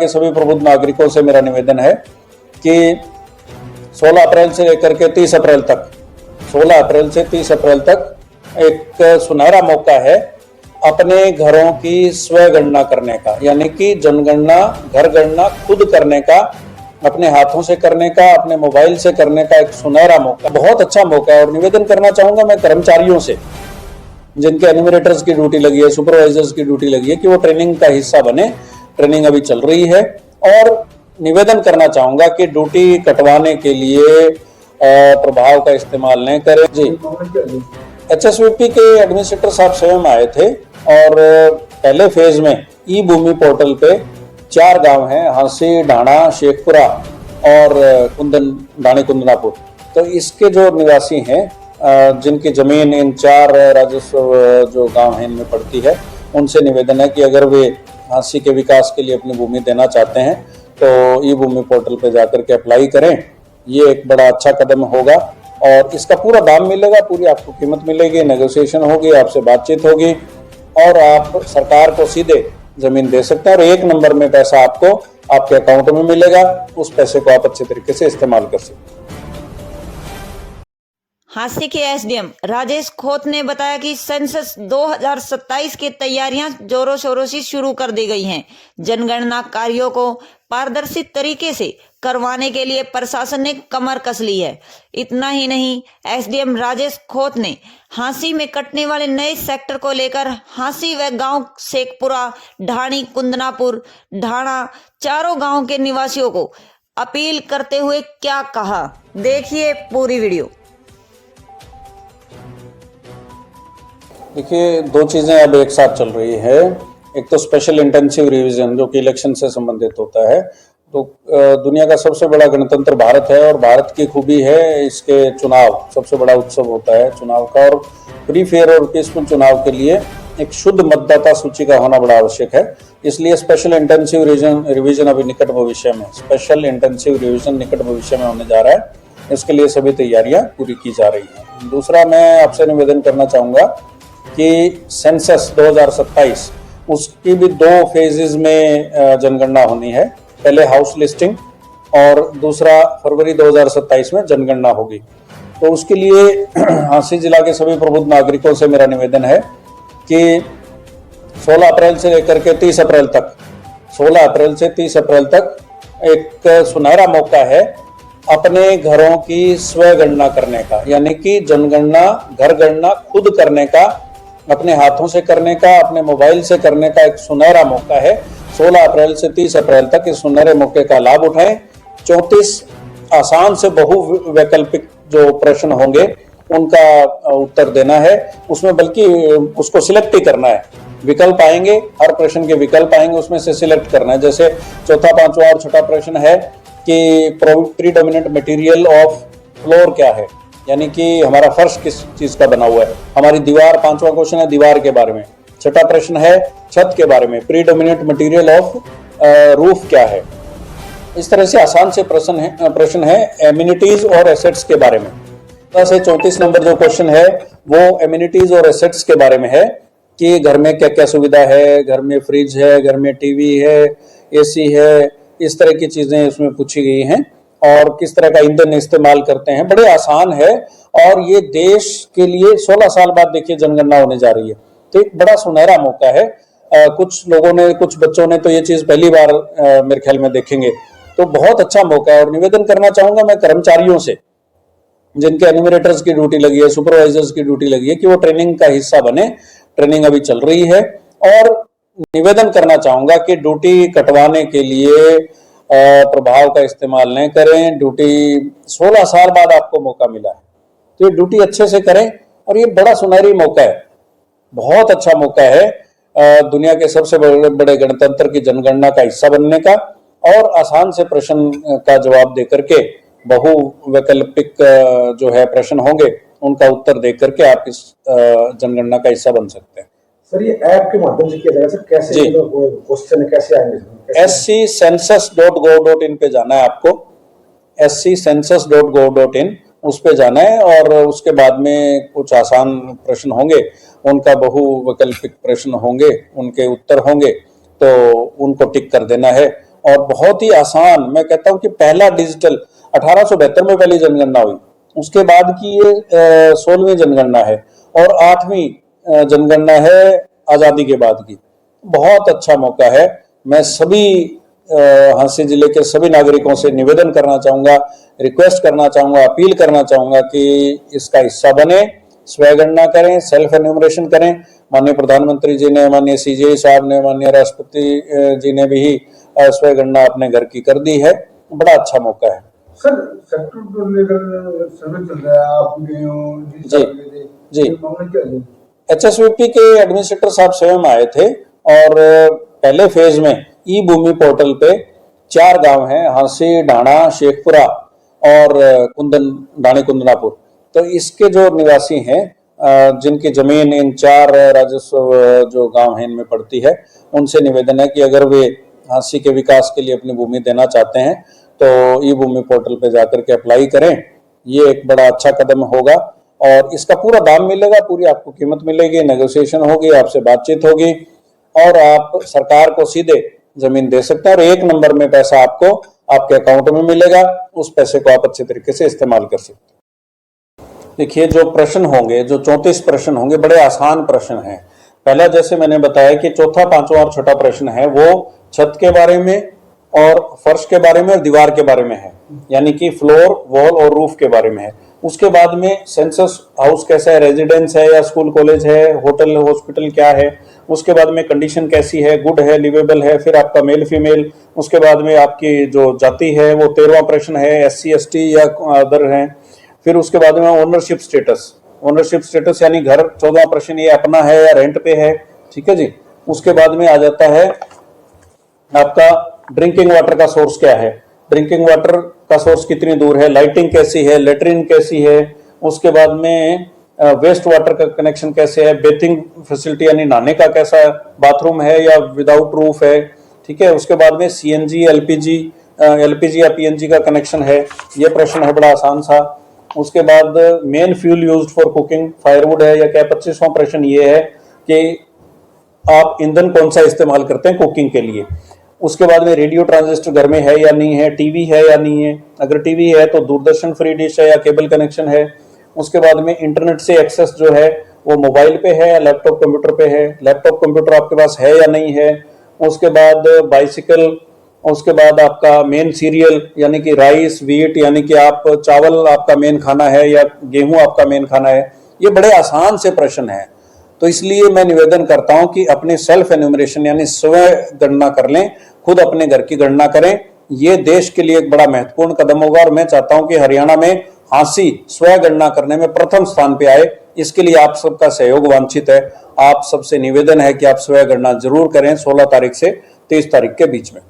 के सभी प्रबुद्ध नागरिकों से मेरा निवेदन है कि 16 अप्रैल से लेकर के 30 अप्रैल तक 16 अप्रैल से 30 अप्रैल तक एक सुनहरा मौका है अपने घरों की स्व गणना करने का, यानी कि जनगणना, घर गणना खुद करने का, अपने हाथों से करने का, अपने मोबाइल से करने का एक सुनहरा मौका, बहुत अच्छा मौका है। और निवेदन करना चाहूंगा मैं कर्मचारियों से, जिनके एन्यूमरेटर्स की ड्यूटी लगी है, सुपरवाइजर्स की ड्यूटी लगी है, कि वो ट्रेनिंग का हिस्सा बने। ट्रेनिंग अभी चल रही है। और निवेदन करना चाहूंगा कि ड्यूटी कटवाने के लिए प्रभाव का इस्तेमाल न करें। जी, HSVP के एडमिनिस्ट्रेटर साहब स्वयं आए थे और पहले फेज में ई भूमि पोर्टल पे 4 गांव हैं, हांसी, ढाणा, शेखपुरा और ढाणी कुंदनापुर। तो इसके जो निवासी हैं, जिनकी जमीन इन 4 राजस्व जो गांव हैं इनमें पड़ती है, उनसे निवेदन है कि अगर वे हांसी के विकास के लिए अपनी भूमि देना चाहते हैं तो ई भूमि पोर्टल पे जाकर के अप्लाई करें। ये एक बड़ा अच्छा कदम होगा और इसका पूरा दाम मिलेगा, पूरी आपको कीमत मिलेगी, नेगोशिएशन होगी, आपसे बातचीत होगी और आप सरकार को सीधे जमीन दे सकते हैं और 1 नंबर में पैसा आपको आपके अकाउंट में मिलेगा। उस पैसे को आप अच्छे तरीके से इस्तेमाल कर सकते हैं। हांसी के एसडीएम राजेश खोत ने बताया कि सेंसस 2027 की तैयारियां जोरों शोरों से शुरू कर दी गई हैं। जनगणना कार्यों को पारदर्शी तरीके से करवाने के लिए प्रशासन ने कमर कस ली है। इतना ही नहीं, एसडीएम राजेश खोत ने हांसी में कटने वाले नए सेक्टर को लेकर हांसी व गांव शेखपुरा, ढाणी, कुंदनापुर, ढाणा चारों गांव के निवासियों को अपील करते हुए क्या कहा, देखिए पूरी वीडियो। देखिए, 2 चीजें अब एक साथ चल रही है। एक तो स्पेशल इंटेंसिव रिवीजन जो कि इलेक्शन से संबंधित होता है। तो दुनिया का सबसे बड़ा गणतंत्र भारत है और भारत की खूबी है इसके चुनाव, सबसे बड़ा उत्सव होता है चुनाव का। और फ्री, फेयर और पीसफुल चुनाव के लिए एक शुद्ध मतदाता सूची का होना बड़ा आवश्यक है। इसलिए स्पेशल इंटेंसिव रिवीजन अभी निकट भविष्य में, स्पेशल इंटेंसिव रिवीजन निकट भविष्य में होने जा रहा है। इसके लिए सभी तैयारियां पूरी की जा रही हैं। दूसरा, मैं आपसे निवेदन करना चाहूंगा कि सेंसस 2027 उसकी भी 2 फेजेस में जनगणना होनी है। पहले हाउस लिस्टिंग और दूसरा फरवरी 2027 में जनगणना होगी। तो उसके लिए हांसी जिला के सभी प्रबुद्ध नागरिकों से मेरा निवेदन है कि 16 अप्रैल से लेकर के 30 अप्रैल तक 16 अप्रैल से 30 अप्रैल तक एक सुनहरा मौका है अपने घरों की स्व गणना करने का, यानी कि जनगणना, घर गणना खुद करने का, अपने हाथों से करने का, अपने मोबाइल से करने का एक सुनहरा मौका है। 16 अप्रैल से 30 अप्रैल तक इस सुनहरे मौके का लाभ उठाएं। 34 आसान से बहु वैकल्पिक जो प्रश्न होंगे उनका उत्तर देना है। उसमें बल्कि उसको सिलेक्ट ही करना है। विकल्प आएंगे, हर प्रश्न के विकल्प आएंगे, उसमें से सिलेक्ट करना है। जैसे चौथा, पांचवा और छठा प्रश्न है कि प्रीडोमिनेंट मटेरियल ऑफ फ्लोर क्या है, यानी कि हमारा फर्श किस चीज का बना हुआ है। हमारी दीवार, 5वां क्वेश्चन है दीवार के बारे में। छठा प्रश्न है छत के बारे में, प्रीडोमिनेंट मटेरियल ऑफ रूफ क्या है। इस तरह से आसान से प्रश्न है एमिनिटीज और एसेट्स के बारे में। से 34 नंबर जो क्वेश्चन है वो एमिनिटीज और एसेट्स के बारे में है कि घर में क्या क्या सुविधा है, घर में फ्रिज है, घर में टीवी है, एसी है, इस तरह की चीजें उसमें पूछी गई हैं और किस तरह का ईंधन इस्तेमाल करते हैं। बड़े आसान है और ये देश के लिए 16 साल बाद देखिए जनगणना होने जा रही है, तो एक बड़ा सुनहरा मौका है। कुछ लोगों ने, कुछ बच्चों ने तो ये चीज पहली बार मेरे ख्याल में देखेंगे, तो बहुत अच्छा मौका है। और निवेदन करना चाहूंगा मैं कर्मचारियों से, जिनके एन्यूमरेटर्स की ड्यूटी लगी है, सुपरवाइजर्स की ड्यूटी लगी है, कि वो ट्रेनिंग का हिस्सा बने। ट्रेनिंग अभी चल रही है। और निवेदन करना चाहूंगा कि ड्यूटी कटवाने के लिए प्रभाव का इस्तेमाल न करें। ड्यूटी 16 साल बाद आपको मौका मिला है, तो ये ड्यूटी अच्छे से करें और ये बड़ा सुनहरी मौका है, बहुत अच्छा मौका है दुनिया के सबसे बड़े गणतंत्र की जनगणना का हिस्सा बनने का और आसान से प्रश्न का जवाब दे करके बहु वैकल्पिक जो है प्रश्न होंगे उनका उत्तर दे करके आप इस जनगणना का हिस्सा बन सकते हैं। सर, ये ऐप के माध्यम से किया जाएगा सर? कैसे क्वेश्चन कैसे आएंगे? sccensus.gov.in पे जाना है आपको, sccensus.gov.in उस पे जाना है और उसके बाद में कुछ आसान प्रश्न होंगे, उनका बहु वैकल्पिक प्रश्न होंगे, उनके उत्तर होंगे, तो उनको टिक कर देना है और बहुत ही आसान, मैं कहता हूं कि पहला डिजिटल 1872 में पहली जनगणना हुई, उसके बाद की ये 16वीं जनगणना है और 8वीं जनगणना है आजादी के बाद की। बहुत अच्छा मौका है। मैं सभी झांसी जिले के सभी नागरिकों से निवेदन करना चाहूंगा, रिक्वेस्ट करना चाहूंगा, अपील करना चाहूंगा कि इसका हिस्सा बने, स्वयगणना करें, सेल्फ एन्यूमरेशन करें। माननीय प्रधानमंत्री जी ने, माननीय सीजे साहब ने, माननीय राष्ट्रपति जी ने भी स्वयगणना अपने घर की कर दी है। बड़ा अच्छा मौका है। सर, सेक्टर को लेकर सर्वे चल रहा है, आप गए हो जी मामला क्या है? HSVP के एडमिनिस्ट्रेटर साहब स्वयं आए थे और पहले फेज में ई भूमि पोर्टल पे 4 गांव हैं, हांसी, ढाणा, शेखपुरा और ढाणी कुंदनापुर। तो इसके जो निवासी हैं, जिनकी जमीन इन 4 राजस्व जो गांव हैं इनमें पड़ती है, उनसे निवेदन है कि अगर वे हांसी के विकास के लिए अपनी भूमि देना चाहते हैं तो ई भूमि पोर्टल पे जाकर के अप्लाई करें। ये एक बड़ा अच्छा कदम होगा और इसका पूरा दाम मिलेगा, पूरी आपको कीमत मिलेगी, नेगोशिएशन होगी, आपसे बातचीत होगी और आप सरकार को सीधे जमीन दे सकते हैं और 1 नंबर में पैसा आपको आपके अकाउंट में मिलेगा। उस पैसे को आप अच्छे तरीके से इस्तेमाल कर सकते हैं। देखिए, जो प्रश्न होंगे, जो 34 प्रश्न होंगे, बड़े आसान प्रश्न हैं। पहला, जैसे मैंने बताया कि चौथा, पांचवा और छठा प्रश्न है वो छत के बारे में और फर्श के बारे में और दीवार के बारे में है, यानी कि फ्लोर, वॉल और रूफ के बारे में है। उसके बाद में सेंसस हाउस कैसा है, रेजिडेंस है या स्कूल कॉलेज है, होटल हॉस्पिटल क्या है। उसके बाद में कंडीशन कैसी है, गुड है, लिवेबल है। फिर आपका मेल फीमेल। उसके बाद में आपकी जो जाति है वो 13वां प्रश्न है, SC ST या अदर है। फिर उसके बाद में ओनरशिप स्टेटस यानी घर, 14वां प्रश्न ये अपना है या रेंट पे है, ठीक है जी। उसके बाद में आ जाता है आपका ड्रिंकिंग वाटर का सोर्स क्या है, ड्रिंकिंग वाटर का सोर्स कितनी दूर है, लाइटिंग कैसी है, लेटरिन कैसी है। उसके बाद में वेस्ट वाटर का कनेक्शन कैसे है, बेथिंग फैसिलिटी यानी नहाने का कैसा बाथरूम है या विदाउट रूफ है, ठीक है। उसके बाद में CNG, LPG या PNG का कनेक्शन है। ये प्रश्न है बड़ा आसान सा। उसके बाद main fuel used for cooking firewood है या क्या। 25वां प्रश्न ये है कि आप ईंधन कौन सा इस्तेमाल करते हैं कुकिंग के लिए। उसके बाद में रेडियो ट्रांजिस्टर घर में है या नहीं है, टीवी है या नहीं है। अगर टीवी है तो दूरदर्शन फ्री डिश है या केबल कनेक्शन है। उसके बाद में इंटरनेट से एक्सेस जो है वो मोबाइल पे है या लैपटॉप कंप्यूटर पे है, लैपटॉप कंप्यूटर आपके पास है या नहीं है। उसके बाद बाइसिकल। उसके बाद आपका मेन सीरियल यानी कि राइस, व्हीट यानी कि आप चावल आपका मेन खाना है या गेहूं आपका मेन खाना है। ये बड़े आसान से प्रश्न हैं, तो इसलिए मैं निवेदन करता हूं कि अपने सेल्फ एन्यूमरेशन यानी स्वयं गणना कर लें, खुद अपने घर की गणना करें। ये देश के लिए एक बड़ा महत्वपूर्ण कदम होगा और मैं चाहता हूं कि हरियाणा में हांसी स्वयं गणना करने में प्रथम स्थान पे आए। इसके लिए आप सबका सहयोग वांछित है। आप सबसे निवेदन है कि आप स्वयं गणना जरूर करें 16 तारीख से 23 तारीख के बीच में।